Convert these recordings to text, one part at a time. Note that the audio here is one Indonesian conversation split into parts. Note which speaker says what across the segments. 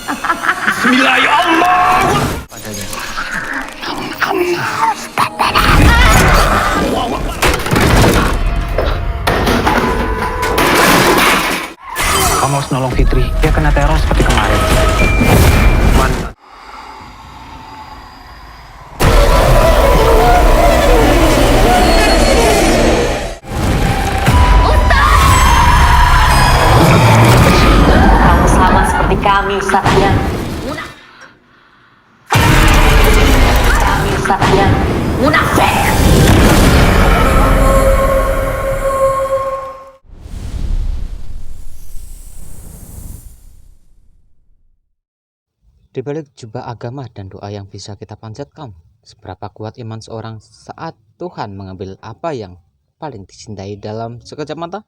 Speaker 1: Bismillah ya Allah.
Speaker 2: Padanya. Kamu harus nolong Fitri. Dia kena teror seperti kemarin.
Speaker 1: Mana?
Speaker 3: Kamu sama seperti kami, Satya. Kami, Satya. Munafik.
Speaker 2: Di balik jubah agama dan doa yang bisa kita panjatkan, seberapa kuat iman seorang saat Tuhan mengambil apa yang paling dicintai dalam sekejap mata?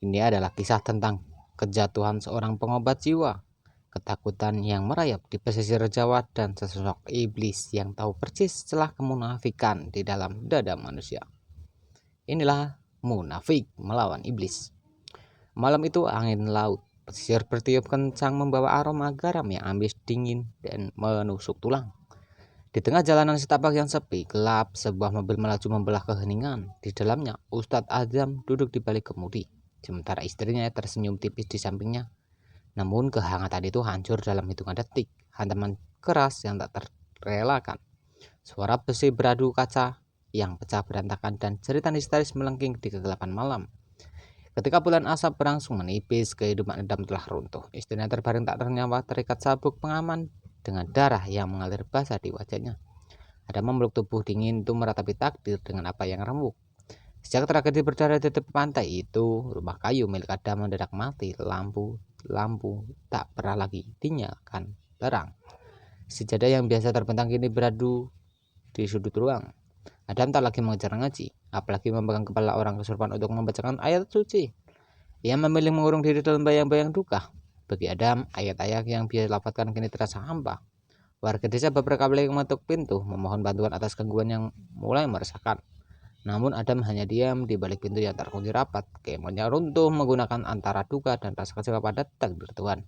Speaker 2: Ini adalah kisah tentang kejatuhan seorang pengobat jiwa, ketakutan yang merayap di pesisir Jawa, dan sesosok iblis yang tahu persis celah kemunafikan di dalam dada manusia. Inilah munafik melawan iblis. Malam itu angin laut pesisir bertiup kencang membawa aroma garam yang amis, dingin, dan menusuk tulang. Di tengah jalanan setapak yang sepi, gelap, sebuah mobil melaju membelah keheningan. Di dalamnya, Ustadz Adam duduk di balik kemudi, sementara istrinya tersenyum tipis di sampingnya. Namun kehangatan itu hancur dalam hitungan detik. Hantaman keras yang tak terelakkan. Suara besi beradu kaca yang pecah berantakan dan cerita histeris melengking di kegelapan malam. Ketika bulan asap berangsung menipis, kehidupan Adam telah runtuh. Istrinya terbaring tak ternyawa, terikat sabuk pengaman dengan darah yang mengalir basah di wajahnya. Adam memeluk tubuh dingin itu meratapi takdir dengan apa yang remuk. Sejak tragedi berdarah di tepi pantai itu, rumah kayu milik Adam mendadak mati. Lampu tak pernah lagi dinyalakan terang. Sejadah yang biasa terbentang kini beradu di sudut ruang. Adam tak lagi mengejar ngaji, apalagi memegang kepala orang kesurupan untuk membacakan ayat suci. Ia memilih mengurung diri dalam bayang-bayang duka. Bagi Adam, ayat-ayat yang dia lafazkan kini terasa hampa. Warga desa beberapa kali mengetuk pintu, memohon bantuan atas gangguan yang mulai meresahkan. Namun Adam hanya diam di balik pintu yang terkunci rapat. Keimannya runtuh menggunakan antara duka dan rasa kecewa pada takdir Tuhan.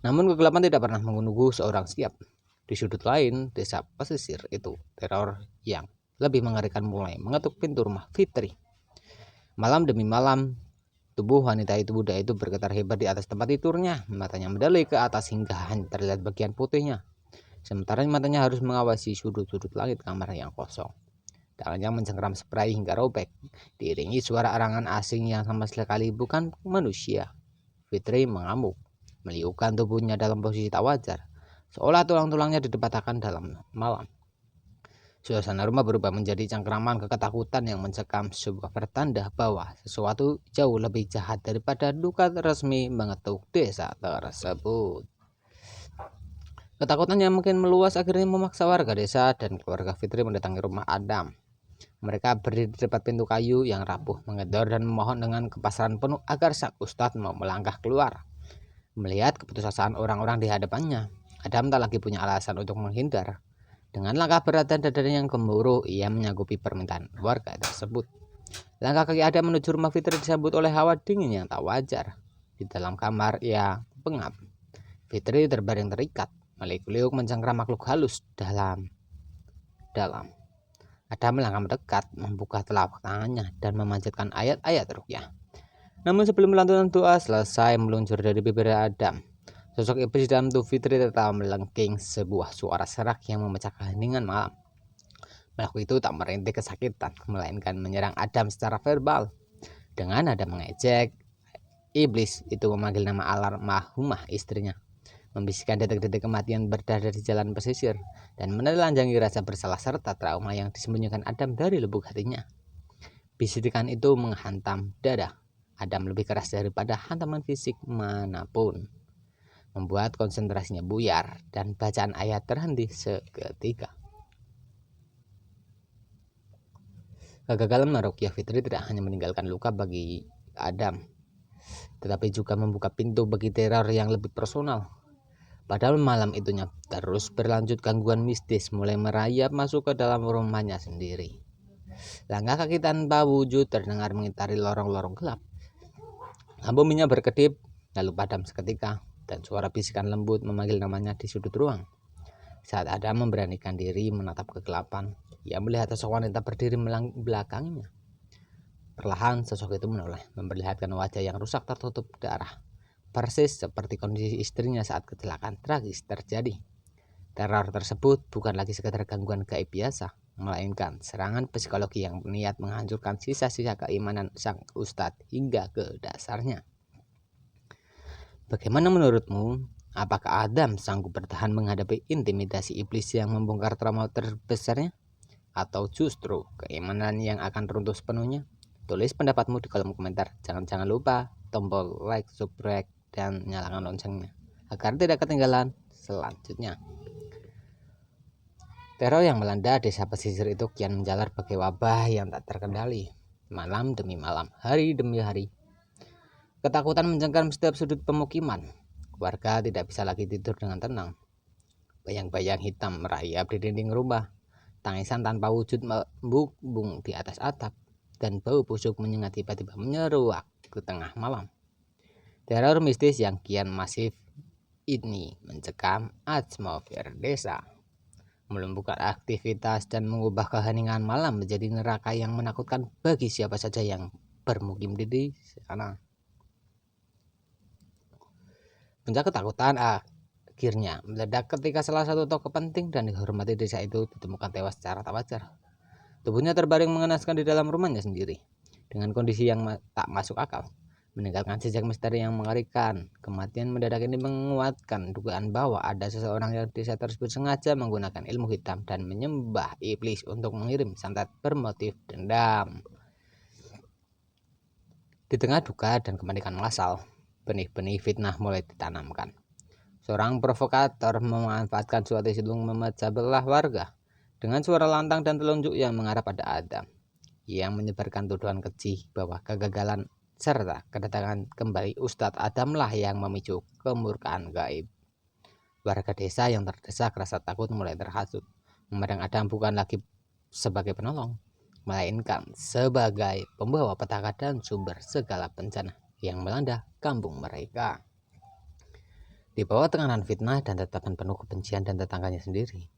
Speaker 2: Namun kegelapan tidak pernah menunggu seorang siap. Di sudut lain desa pesisir itu, teror yang lebih mengerikan mulai mengetuk pintu rumah Fitri. Malam demi malam, tubuh wanita itu Buddha itu bergetar hebat di atas tempat tidurnya. Matanya mendalui ke atas hingga hanya terlihat bagian putihnya. Sementara matanya harus mengawasi sudut-sudut langit kamar yang kosong. Tangannya mencengkram spray hingga robek, diiringi suara arangan asing yang sama sekali bukan manusia. Fitri mengamuk, meliukkan tubuhnya dalam posisi tak wajar, seolah tulang-tulangnya didepatakan dalam malam. Suasana rumah berubah menjadi cengkraman ketakutan yang mencekam, sebuah pertanda bahwa sesuatu jauh lebih jahat daripada duka resmi mengetuk desa tersebut. Ketakutan yang makin meluas akhirnya memaksa warga desa dan keluarga Fitri mendatangi rumah Adam. Mereka berdiri di depan pintu kayu yang rapuh, menggedor dan memohon dengan kepasaran penuh agar sang ustadz mau melangkah keluar. Melihat keputusasaan orang-orang di hadapannya, Adam tak lagi punya alasan untuk menghindar. Dengan langkah berat dan dadanya yang gemuruh, ia menyanggupi permintaan warga tersebut. Langkah kaki Adam menuju rumah Fitri disambut oleh hawa dingin yang tak wajar. Di dalam kamar ia pengap. Fitri terbaring terikat, meliuk-liuk mencengkram makhluk halus dalam. Adam melangkah mendekat, membuka telapak tangannya dan memanjatkan ayat-ayat ruqyah. Namun sebelum lantunan doa selesai meluncur dari bibir Adam, sosok iblis dalam tubuh Fitri tetap melengking, sebuah suara serak yang memecah keheningan malam. Makhluk itu tak merintih kesakitan, melainkan menyerang Adam secara verbal. Dengan nada mengejek, iblis itu memanggil nama almarhumah istrinya, membisikkan detik-detik kematian berdarah di jalan pesisir, dan menelanjangi rasa bersalah serta trauma yang disembunyikan Adam dari lubuk hatinya. Bisikan itu menghantam dada Adam lebih keras daripada hantaman fisik manapun, membuat konsentrasinya buyar dan bacaan ayat terhenti seketika. Kegagalan meruqyah Fitri tidak hanya meninggalkan luka bagi Adam, tetapi juga membuka pintu bagi teror yang lebih personal. Padahal malam itunya terus berlanjut, gangguan mistis mulai merayap masuk ke dalam rumahnya sendiri. Langkah kaki tanpa wujud terdengar mengitari lorong-lorong gelap. Lampu minyak berkedip, lalu padam seketika. dan suara bisikan lembut memanggil namanya di sudut ruang. Saat Adam memberanikan diri menatap kegelapan, ia melihat sosok wanita berdiri belakangnya. Perlahan sosok itu menoleh, memperlihatkan wajah yang rusak tertutup darah, persis seperti kondisi istrinya saat kecelakaan tragis terjadi. Teror tersebut bukan lagi sekedar gangguan gaib biasa, melainkan serangan psikologi yang berniat menghancurkan sisa-sisa keimanan sang ustadz hingga ke dasarnya. Bagaimana menurutmu? Apakah Adam sanggup bertahan menghadapi intimidasi iblis yang membongkar trauma terbesarnya? Atau justru keimanan yang akan runtuh sepenuhnya? Tulis pendapatmu di kolom komentar. Jangan lupa tombol like, subscribe, dan nyalakan loncengnya agar tidak ketinggalan selanjutnya. Teror yang melanda desa pesisir itu kian menjalar bagai wabah yang tak terkendali. Malam demi malam, hari demi hari, ketakutan mencengkam setiap sudut pemukiman. Warga tidak bisa lagi tidur dengan tenang. Bayang-bayang hitam merayap di dinding rumah, tangisan tanpa wujud membubung di atas atap, dan bau busuk menyengat tiba-tiba menyeruak ke tengah malam. Teror mistis yang kian masif ini mencekam atmosfer desa, melumpuhkan aktivitas dan mengubah keheningan malam menjadi neraka yang menakutkan bagi siapa saja yang bermukim di sana. Puncak ketakutan akhirnya meledak ketika salah satu tokoh penting dan dihormati desa itu ditemukan tewas secara tak wajar. Tubuhnya terbaring mengenaskan di dalam rumahnya sendiri, dengan kondisi yang tak masuk akal, meninggalkan jejak misteri yang mengerikan. Kematian mendadak ini menguatkan dugaan bahwa ada seseorang yang desa tersebut sengaja menggunakan ilmu hitam dan menyembah iblis untuk mengirim santet bermotif dendam. Di tengah duka dan kepanikan massal, benih-benih fitnah mulai ditanamkan. Seorang provokator memanfaatkan suatu isu memecah belah warga dengan suara lantang dan telunjuk yang mengarah pada Adam. Ia menyebarkan tuduhan keji bahwa kegagalan serta kedatangan kembali Ustadz Adamlah yang memicu kemurkaan gaib. Warga desa yang terdesak rasa takut mulai terhasut, memandang Adam bukan lagi sebagai penolong, melainkan sebagai pembawa petaka dan sumber segala bencana yang melanda kampung mereka. Di bawah tekanan fitnah dan tatapan penuh kebencian dan tetangganya sendiri,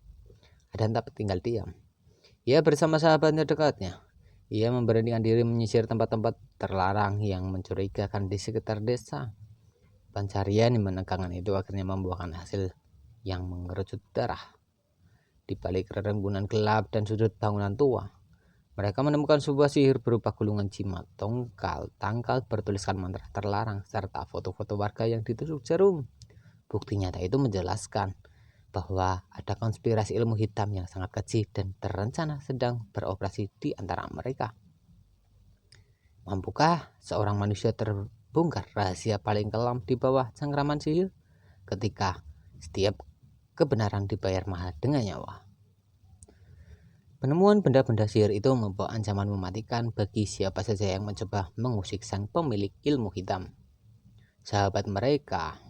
Speaker 2: Adam tak tinggal diam. Ia bersama sahabatnya dekatnya. Ia memberanikan diri menyisir tempat-tempat terlarang yang mencurigakan di sekitar desa. Pencarian yang menegangkan itu akhirnya membuahkan hasil yang mengerucut darah. Di balik rerembunan gelap dan sudut bangunan tua, mereka menemukan sebuah sihir berupa gulungan jimat, tangkal bertuliskan mantra terlarang, serta foto-foto warga yang ditusuk jarum. Bukti nyata itu menjelaskan bahwa ada konspirasi ilmu hitam yang sangat keji dan terencana sedang beroperasi di antara mereka. Mampukah seorang manusia terbongkar rahasia paling kelam di bawah cengkraman sihir ketika setiap kebenaran dibayar mahal dengan nyawa? Penemuan benda-benda sihir itu membawa ancaman mematikan bagi siapa saja yang mencoba mengusik sang pemilik ilmu hitam. Sahabat mereka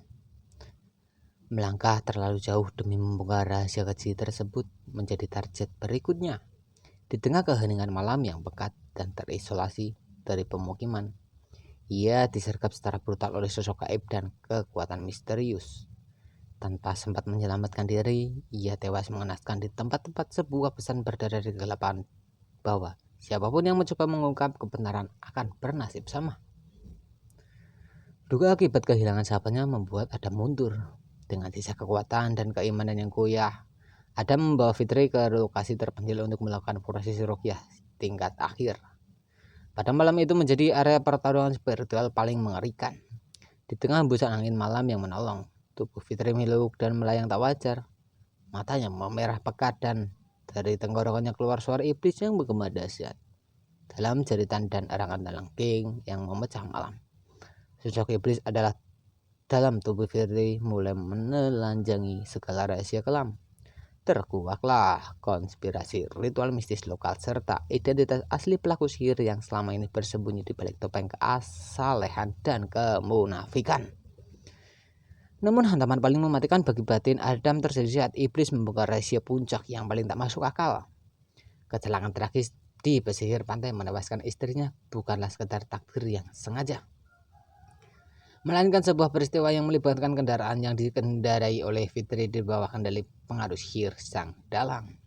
Speaker 2: melangkah terlalu jauh demi membongkar rahasia keji tersebut menjadi target berikutnya. Di tengah keheningan malam yang pekat dan terisolasi dari pemukiman, ia disergap secara brutal oleh sosok gaib dan kekuatan misterius. Tanpa sempat menyelamatkan diri, ia tewas mengenaskan di tempat-tempat. Sebuah pesan berdarah di kegelapan bahwa siapapun yang mencoba mengungkap kebenaran akan bernasib sama. Duga akibat kehilangan sahabatnya membuat Adam mundur. Dengan sisa kekuatan dan keimanan yang goyah, Adam membawa Fitri ke lokasi terpencil untuk melakukan prosesi ruqyah tingkat akhir. Pada malam itu menjadi area pertarungan spiritual paling mengerikan. Di tengah hembusan angin malam yang menolong, tubuh Fitri meluk dan melayang tak wajar. Matanya memerah pekat dan dari tenggorokannya keluar suara iblis yang bergema dahsyat. Dalam jeritan dan arangan lengking yang memecah malam, sosok iblis adalah dalam tubuh Fitri mulai menelanjangi segala rahasia kelam. Terkuaklah konspirasi ritual mistis lokal serta identitas asli pelaku sihir yang selama ini bersembunyi di balik topeng keasalehan dan kemunafikan. Namun hantaman paling mematikan bagi batin Adam terjadi saat iblis membongkar rahasia puncak yang paling tak masuk akal. Kecelakaan tragis di pesisir pantai menewaskan istrinya bukanlah sekedar takdir yang sengaja, melainkan sebuah peristiwa yang melibatkan kendaraan yang dikendarai oleh Fitri di bawah kendali pengaruh sihir sang dalang.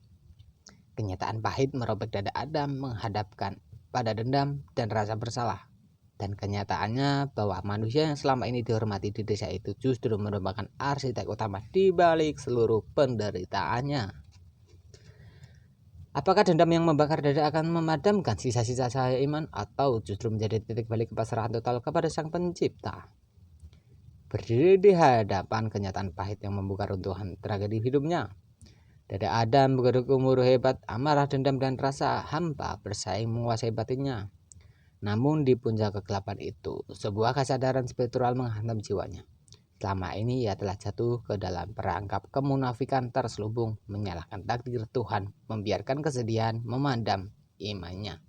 Speaker 2: Kenyataan pahit merobek dada Adam menghadapkan pada dendam dan rasa bersalah. Dan kenyataannya bahwa manusia yang selama ini dihormati di desa itu justru merupakan arsitek utama di balik seluruh penderitaannya. Apakah dendam yang membakar dada akan memadamkan sisa-sisa cahaya iman atau justru menjadi titik balik kepasrahan total kepada Sang Pencipta? Berdiri di hadapan kenyataan pahit yang membuka runtuhan tragedi hidupnya, dada Adam bergemuruh hebat, amarah, dendam, dan rasa hampa bersaing menguasai batinnya. Namun di puncak kegelapan itu, sebuah kesadaran spiritual menghantam jiwanya. Selama ini ia telah jatuh ke dalam perangkap kemunafikan terselubung, menyalahkan takdir Tuhan, membiarkan kesedihan memandam imannya.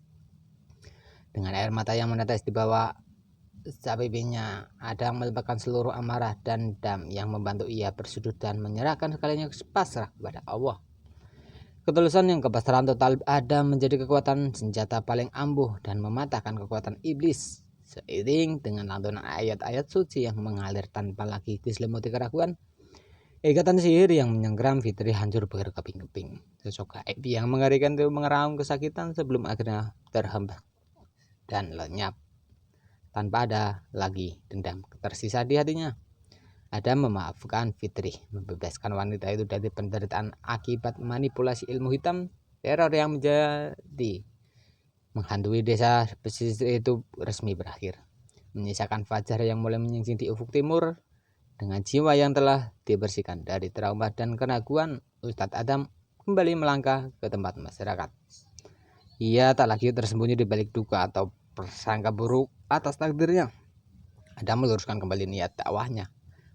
Speaker 2: Dengan air mata yang menetes di bawah pipinya, Adam melepaskan seluruh amarah dan dendam yang membantu ia bersujud dan menyerahkan sekalinya pasrah kepada Allah. Ketulusan yang kepasrahan total Adam menjadi kekuatan senjata paling ampuh dan mematahkan kekuatan iblis. Seiring dengan lantunan ayat-ayat suci yang mengalir tanpa lagi diselimuti keraguan, ikatan sihir yang menyenggram Fitri hancur berkeping-keping. Sosok gaib yang mengerikan itu mengeram kesakitan sebelum akhirnya terhembus dan lenyap tanpa ada lagi dendam tersisa di hatinya. Adam memaafkan Fitri, membebaskan wanita itu dari penderitaan akibat manipulasi ilmu hitam. Teror yang menjadi menghantui desa pesisir itu resmi berakhir, menyisakan fajar yang mulai menyingsing di ufuk timur. Dengan jiwa yang telah dibersihkan dari trauma dan keraguan, Ustadz Adam kembali melangkah ke tempat masyarakat. Ia tak lagi tersembunyi di balik duka atau prasangka buruk atas takdirnya. Adam meluruskan kembali niat dakwahnya,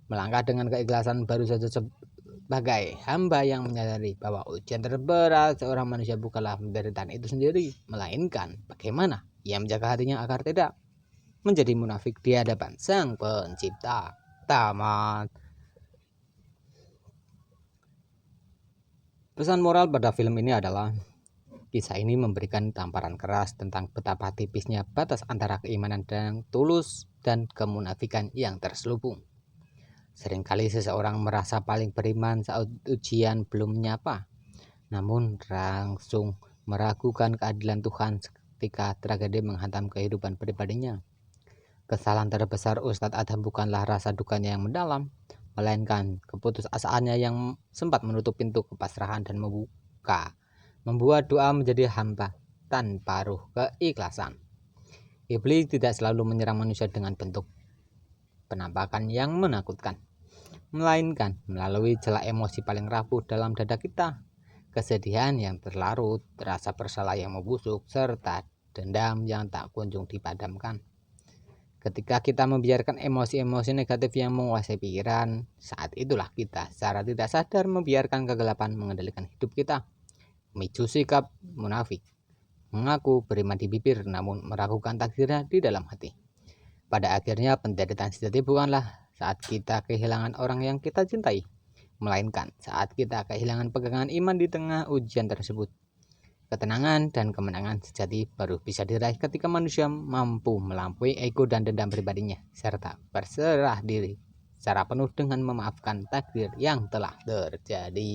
Speaker 2: melangkah dengan keikhlasan baru saja sebagai hamba yang menyadari bahwa ujian terberat seorang manusia bukanlah penderitaan itu sendiri, melainkan bagaimana ia menjaga hatinya agar tidak menjadi munafik di hadapan Sang Pencipta. Tamat. Pesan moral pada film ini adalah kisah ini memberikan tamparan keras tentang betapa tipisnya batas antara keimanan yang tulus dan kemunafikan yang terselubung. Seringkali seseorang merasa paling beriman saat ujian belum menyapa, namun langsung meragukan keadilan Tuhan ketika tragedi menghantam kehidupan pribadinya. Kesalahan terbesar Ustadz Adam bukanlah rasa dukanya yang mendalam, melainkan keputusasaannya yang sempat menutup pintu kepasrahan dan membuat doa menjadi hampa tanpa ruh keikhlasan. Iblis tidak selalu menyerang manusia dengan bentuk penampakan yang menakutkan, melainkan melalui celah emosi paling rapuh dalam dada kita, kesedihan yang terlarut, rasa bersalah yang membusuk, serta dendam yang tak kunjung dipadamkan. Ketika kita membiarkan emosi-emosi negatif yang menguasai pikiran, saat itulah kita secara tidak sadar membiarkan kegelapan mengendalikan hidup kita, memicu sikap munafik, mengaku beriman di bibir namun meragukan takdirnya di dalam hati. Pada akhirnya penderitaan sejati bukanlah saat kita kehilangan orang yang kita cintai, melainkan saat kita kehilangan pegangan iman di tengah ujian tersebut. Ketenangan dan kemenangan sejati baru bisa diraih ketika manusia mampu melampaui ego dan dendam pribadinya, serta berserah diri secara penuh dengan memaafkan takdir yang telah terjadi.